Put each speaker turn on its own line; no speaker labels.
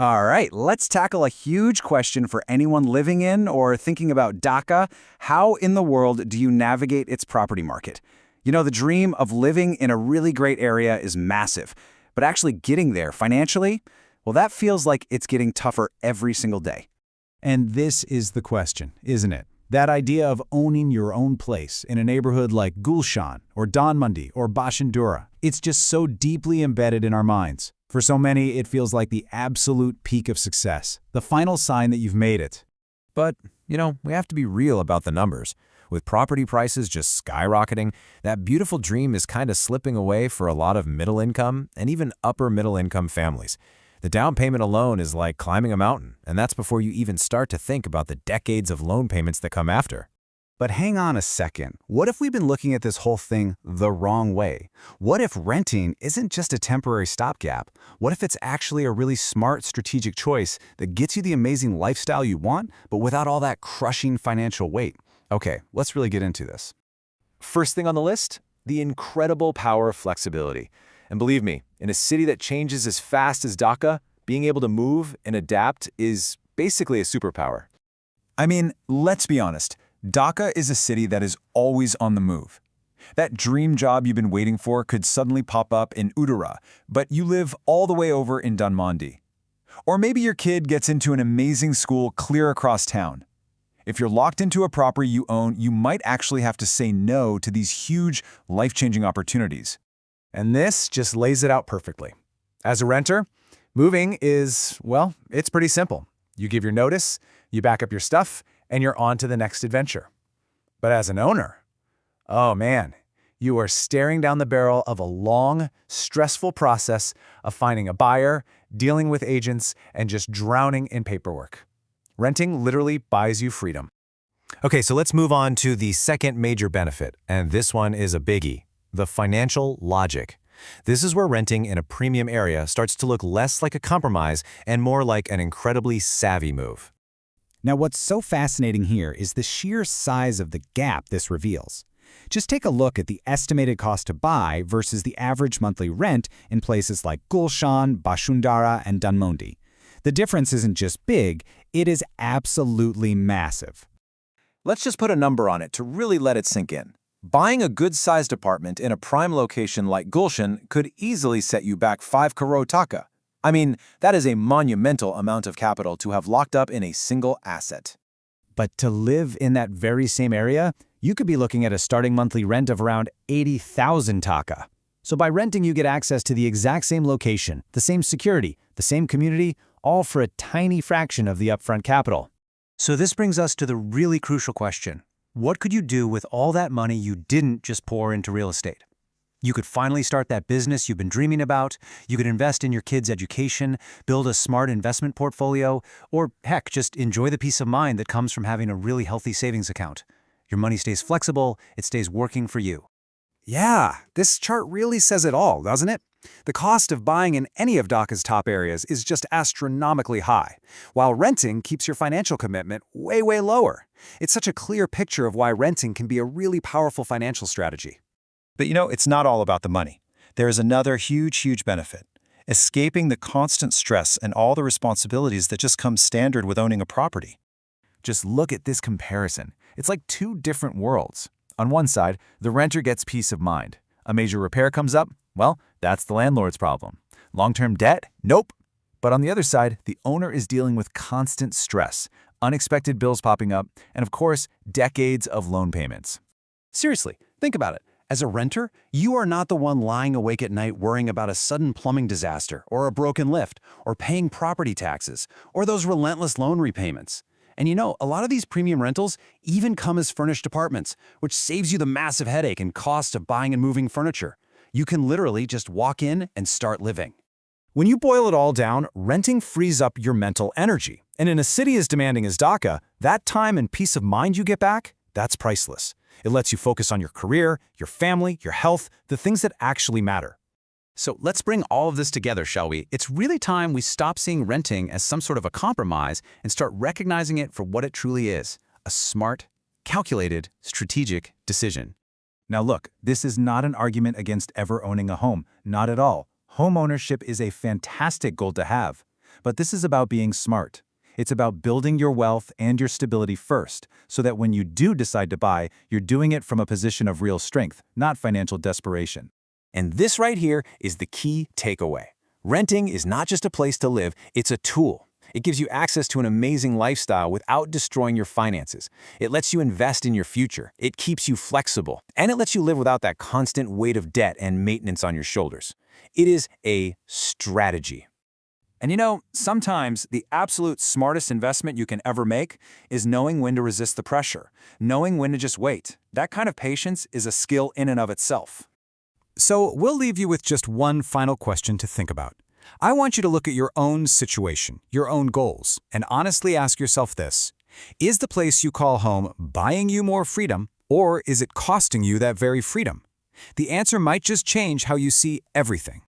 All right, let's tackle a huge question for anyone living in or thinking about Dhaka. How in the world do you navigate its property market? You know, the dream of living in a really great area is massive, but actually getting there financially, well, that feels like it's getting tougher every single day.
And this is the question, isn't it? That idea of owning your own place in a neighborhood like Gulshan or Dhanmondi or Bashundhara, it's just so deeply embedded in our minds. For so many, it feels like the absolute peak of success, the final sign that you've made it.
But, we have to be real about the numbers. With property prices just skyrocketing, that beautiful dream is kind of slipping away for a lot of middle-income and even upper-middle-income families. The down payment alone is like climbing a mountain, and that's before you even start to think about the decades of loan payments that come after.
But hang on a second. What if we've been looking at this whole thing the wrong way? What if renting isn't just a temporary stopgap? What if it's actually a really smart strategic choice that gets you the amazing lifestyle you want, but without all that crushing financial weight? Okay, let's really get into this.
First thing on the list, the incredible power of flexibility. And believe me, in a city that changes as fast as Dhaka, being able to move and adapt is basically a superpower.
I mean, let's be honest. Dhaka is a city that is always on the move. That dream job you've been waiting for could suddenly pop up in Uttara, but you live all the way over in Dhanmondi. Or maybe your kid gets into an amazing school clear across town. If you're locked into a property you own, you might actually have to say no to these huge, life-changing opportunities.
And this just lays it out perfectly. As a renter, moving is, well, it's pretty simple. You give your notice, you back up your stuff, and you're on to the next adventure. But as an owner, oh man, you are staring down the barrel of a long, stressful process of finding a buyer, dealing with agents, and just drowning in paperwork. Renting literally buys you freedom.
Okay, so let's move on to the second major benefit, and this one is a biggie, the financial logic. This is where renting in a premium area starts to look less like a compromise and more like an incredibly savvy move.
Now, what's so fascinating here is the sheer size of the gap this reveals. Just take a look at the estimated cost to buy versus the average monthly rent in places like Gulshan, Bashundhara, and Dhanmondi. The difference isn't just big, it is absolutely massive.
Let's just put a number on it to really let it sink in. Buying a good-sized apartment in a prime location like Gulshan could easily set you back 5 crore taka. I mean, that is a monumental amount of capital to have locked up in a single asset.
But to live in that very same area, you could be looking at a starting monthly rent of around 80,000 taka. So by renting, you get access to the exact same location, the same security, the same community, all for a tiny fraction of the upfront capital.
So this brings us to the really crucial question. What could you do with all that money you didn't just pour into real estate? You could finally start that business you've been dreaming about, you could invest in your kids' education, build a smart investment portfolio, or heck, just enjoy the peace of mind that comes from having a really healthy savings account. Your money stays flexible, it stays working for you.
Yeah, this chart really says it all, doesn't it? The cost of buying in any of Dhaka's top areas is just astronomically high, while renting keeps your financial commitment way, way lower. It's such a clear picture of why renting can be a really powerful financial strategy.
But it's not all about the money. There is another huge benefit. Escaping the constant stress and all the responsibilities that just come standard with owning a property.
Just look at this comparison. It's like two different worlds. On one side, the renter gets peace of mind. A major repair comes up, well, that's the landlord's problem. Long-term debt? Nope. But on the other side, the owner is dealing with constant stress, unexpected bills popping up, and of course, decades of loan payments.
Seriously, think about it. As a renter, you are not the one lying awake at night worrying about a sudden plumbing disaster, or a broken lift, or paying property taxes, or those relentless loan repayments. And a lot of these premium rentals even come as furnished apartments, which saves you the massive headache and cost of buying and moving furniture. You can literally just walk in and start living.
When you boil it all down, renting frees up your mental energy. And in a city as demanding as Dhaka, that time and peace of mind you get back, that's priceless. It lets you focus on your career, your family, your health, the things that actually matter.
So let's bring all of this together, shall we? It's really time we stop seeing renting as some sort of a compromise and start recognizing it for what it truly is, a smart, calculated, strategic decision.
Now look, this is not an argument against ever owning a home, not at all. Home ownership is a fantastic goal to have.
But this is about being smart. It's about building your wealth and your stability first, so that when you do decide to buy, you're doing it from a position of real strength, not financial desperation.
And this right here is the key takeaway. Renting is not just a place to live, it's a tool. It gives you access to an amazing lifestyle without destroying your finances. It lets you invest in your future. It keeps you flexible. And it lets you live without that constant weight of debt and maintenance on your shoulders. It is a strategy.
And you know, sometimes the absolute smartest investment you can ever make is knowing when to resist the pressure, knowing when to just wait. That kind of patience is a skill in and of itself.
So we'll leave you with just one final question to think about. I want you to look at your own situation, your own goals, and honestly ask yourself this. Is the place you call home buying you more freedom, or is it costing you that very freedom? The answer might just change how you see everything.